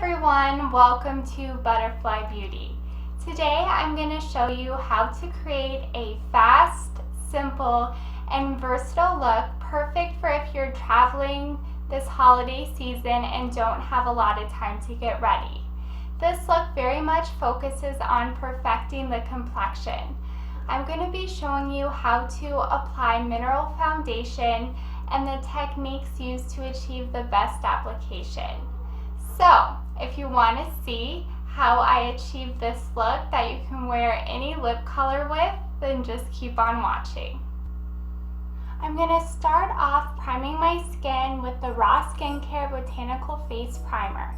everyone, welcome to Butterfly Beauty. Today I'm going to show you how to create a fast, simple, and versatile look perfect for if you're traveling this holiday season and don't have a lot of time to get ready. This look very much focuses on perfecting the complexion. I'm going to be showing you how to apply mineral foundation and the techniques used to achieve the best application. So, if you want to see how I achieve this look that you can wear any lip color with, then just keep on watching. I'm going to start off priming my skin with the Raw Skincare Botanical Face Primer.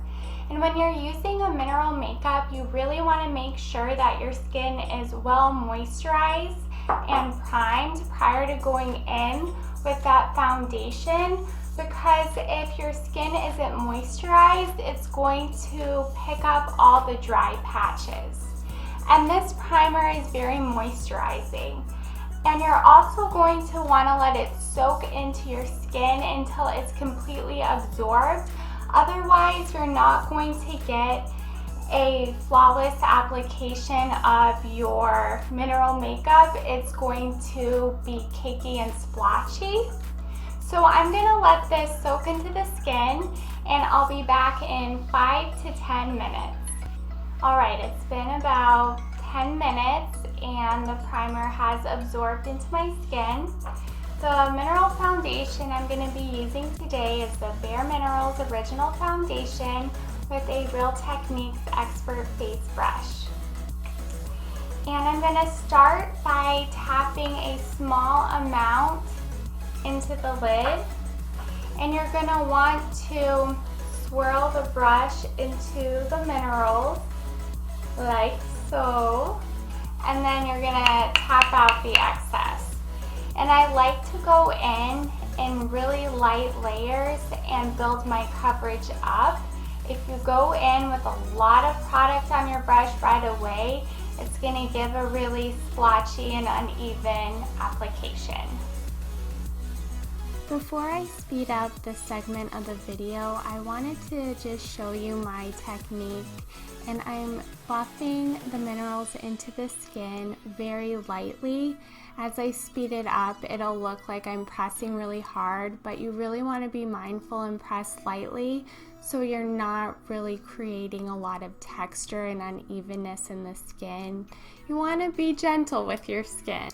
And when you're using a mineral makeup, you really want to make sure that your skin is well moisturized and primed prior to going in with that foundation, because if your skin isn't moisturized, it's going to pick up all the dry patches. And this primer is very moisturizing. And you're also going to want to let it soak into your skin until it's completely absorbed. Otherwise, you're not going to get a flawless application of your mineral makeup. It's going to be cakey and splotchy. So I'm going to let this soak into the skin and I'll be back in 5 to 10 minutes. Alright, it's been about 10 minutes and the primer has absorbed into my skin. The mineral foundation I'm going to be using today is the Bare Minerals Original Foundation with a Real Techniques Expert Face Brush. And I'm going to start by tapping a small amount into the lid, and you're going to want to swirl the brush into the minerals like so, and then you're going to tap out the excess. And I like to go in really light layers and build my coverage up. If you go in with a lot of product on your brush right away, it's going to give a really splotchy and uneven application. Before I speed up this segment of the video, I wanted to just show you my technique, and I'm buffing the minerals into the skin very lightly. As I speed it up, it'll look like I'm pressing really hard, but you really want to be mindful and press lightly so you're not really creating a lot of texture and unevenness in the skin. You want to be gentle with your skin.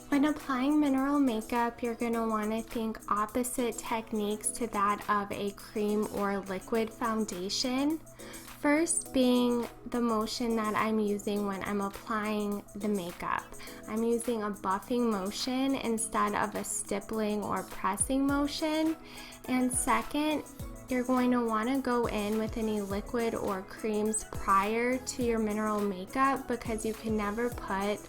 When applying mineral makeup, you're going to want to think opposite techniques to that of a cream or liquid foundation. First being the motion that I'm using when I'm applying the makeup. I'm using a buffing motion instead of a stippling or pressing motion. And second, you're going to want to go in with any liquid or creams prior to your mineral makeup, because you can never put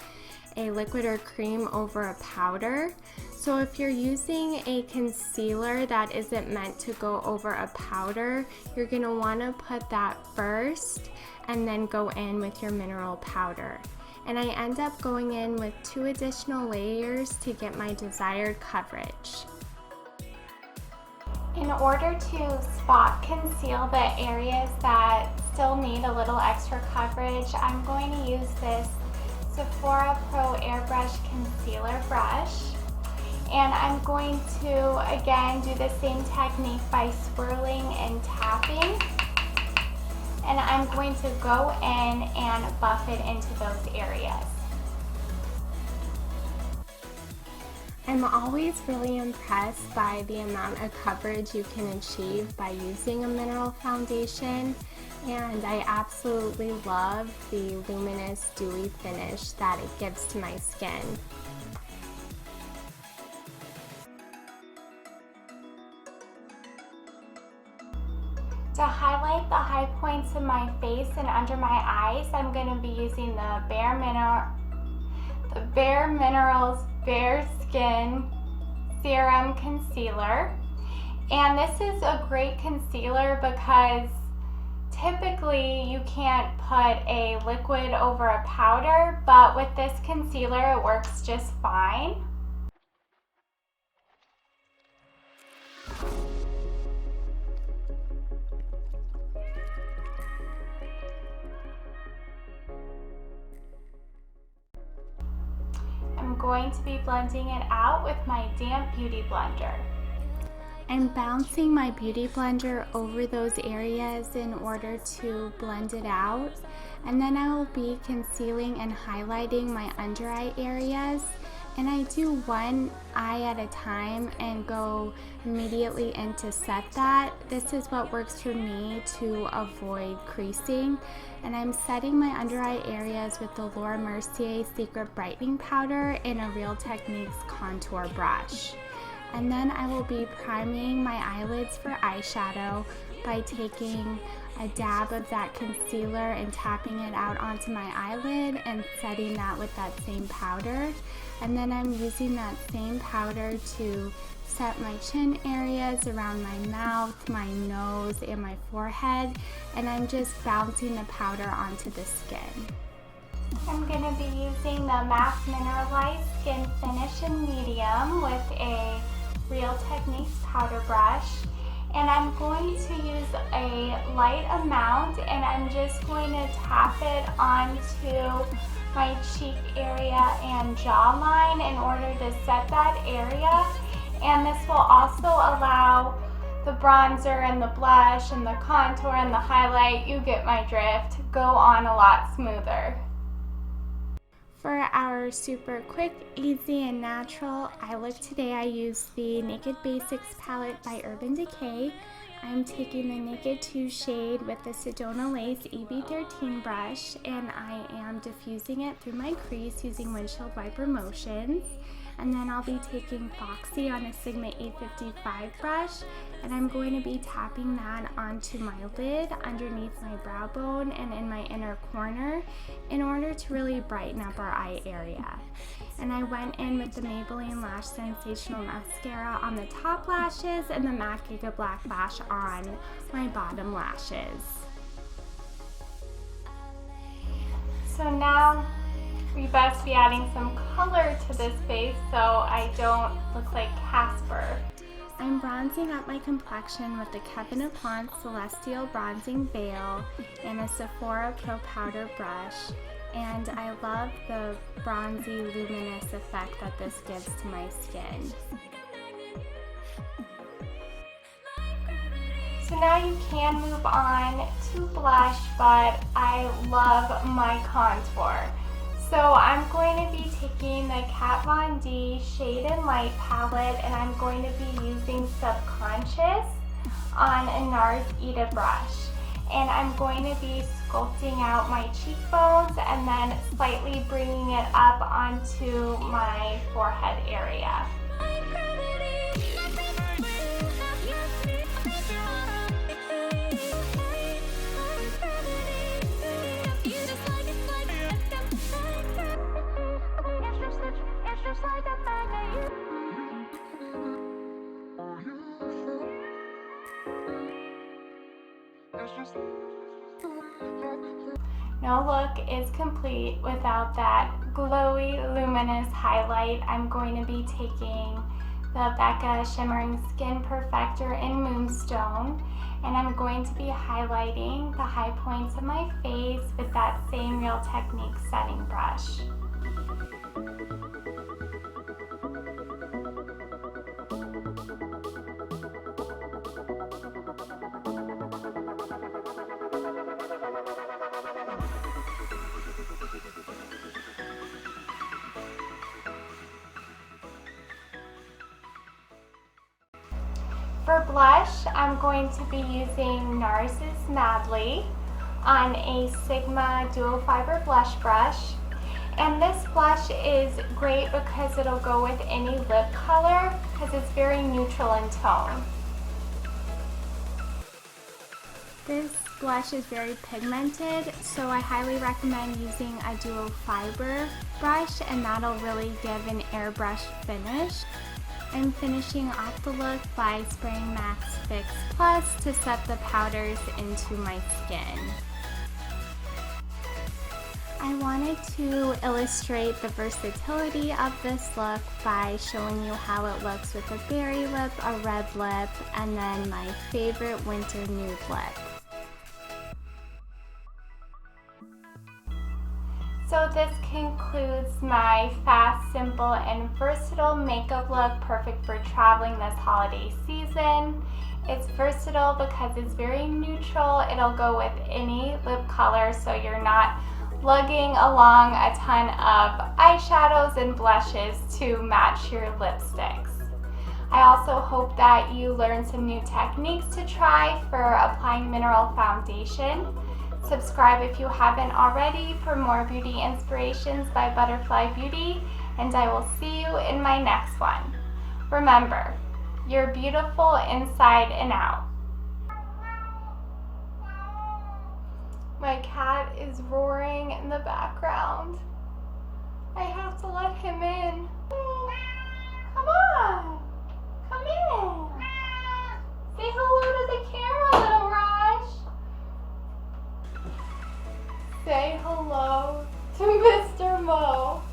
a liquid or cream over a powder. So if you're using a concealer that isn't meant to go over a powder, you're going to want to put that first and then go in with your mineral powder. And I end up going in with 2 additional layers to get my desired coverage. In order to spot conceal the areas that still need a little extra coverage, I'm going to use this Sephora Pro Airbrush Concealer Brush. And I'm going to, again, do the same technique by swirling and tapping. And I'm going to go in and buff it into those areas. I'm always really impressed by the amount of coverage you can achieve by using a mineral foundation, and I absolutely love the luminous, dewy finish that it gives to my skin. To highlight the high points in my face and under my eyes, I'm going to be using the Bare Minerals Bare Skin Serum Concealer. And this is a great concealer because typically you can't put a liquid over a powder, but with this concealer it works just fine. going to be blending it out with my damp beauty blender. I'm bouncing my beauty blender over those areas in order to blend it out. And then I will be concealing and highlighting my under eye areas. And I do one eye at a time and go immediately in to set that. This is what works for me to avoid creasing. And I'm setting my under eye areas with the Laura Mercier Secret Brightening Powder in a Real Techniques contour brush. And then I will be priming my eyelids for eyeshadow by taking a dab of that concealer and tapping it out onto my eyelid and setting that with that same powder. And then I'm using that same powder to set my chin areas, around my mouth, my nose, and my forehead. And I'm just bouncing the powder onto the skin. I'm going to be using the MAC Mineralized Skin Finish in Medium with a Real Techniques powder brush. And I'm going to use a light amount and I'm just going to tap it onto my cheek area and jawline in order to set that area. And this will also allow the bronzer and the blush and the contour and the highlight, you get my drift, go on a lot smoother. For our super quick, easy, and natural eye look today, I use the Naked Basics palette by Urban Decay. I'm taking the Naked 2 shade with the Sedona Lace EB13 brush, and I am diffusing it through my crease using windshield wiper motions. And then I'll be taking Foxy on a Sigma 855 brush, and I'm going to be tapping that onto my lid, underneath my brow bone, and in my inner corner in order to really brighten up our eye area. And I went in with the Maybelline Lash Sensational Mascara on the top lashes and the MAC Giga Black Lash on my bottom lashes. So now we best be adding some color to this face so I don't look like Casper. I'm bronzing up my complexion with the Kevyn Aucoin Celestial Bronzing Veil and a Sephora Pro Powder brush. And I love the bronzy, luminous effect that this gives to my skin. So now you can move on to blush, but I love my contour. So I'm going to be taking the Kat Von D Shade and Light palette, and I'm going to be using Subconscious on a Nars Ita brush. And I'm going to be sculpting out my cheekbones and then slightly bringing it up onto my forehead area. No look is complete without that glowy, luminous highlight. I'm going to be taking the Becca Shimmering Skin Perfector in Moonstone, and I'm going to be highlighting the high points of my face with that same Real Techniques setting brush. For blush, I'm going to be using Nars' Madly on a Sigma Dual Fiber Blush Brush. And this blush is great because it'll go with any lip color because it's very neutral in tone. This blush is very pigmented, so I highly recommend using a Dual Fiber brush, and that'll really give an airbrush finish. I'm finishing off the look by spraying Max Fix Plus to set the powders into my skin. I wanted to illustrate the versatility of this look by showing you how it looks with a berry lip, a red lip, and then my favorite winter nude lip. So this concludes my fast, simple, and versatile makeup look, perfect for traveling this holiday season. It's versatile because it's very neutral. It'll go with any lip color, so you're not lugging along a ton of eyeshadows and blushes to match your lipsticks. I also hope that you learned some new techniques to try for applying mineral foundation. Subscribe if you haven't already for more beauty inspirations by Butterfly Beauty, and I will see you in my next one. Remember, you're beautiful inside and out. My cat is roaring in the background. I have to let him in. Come on, come in. Say hello to the camera, little Raj. Say hello to Mr. Mo.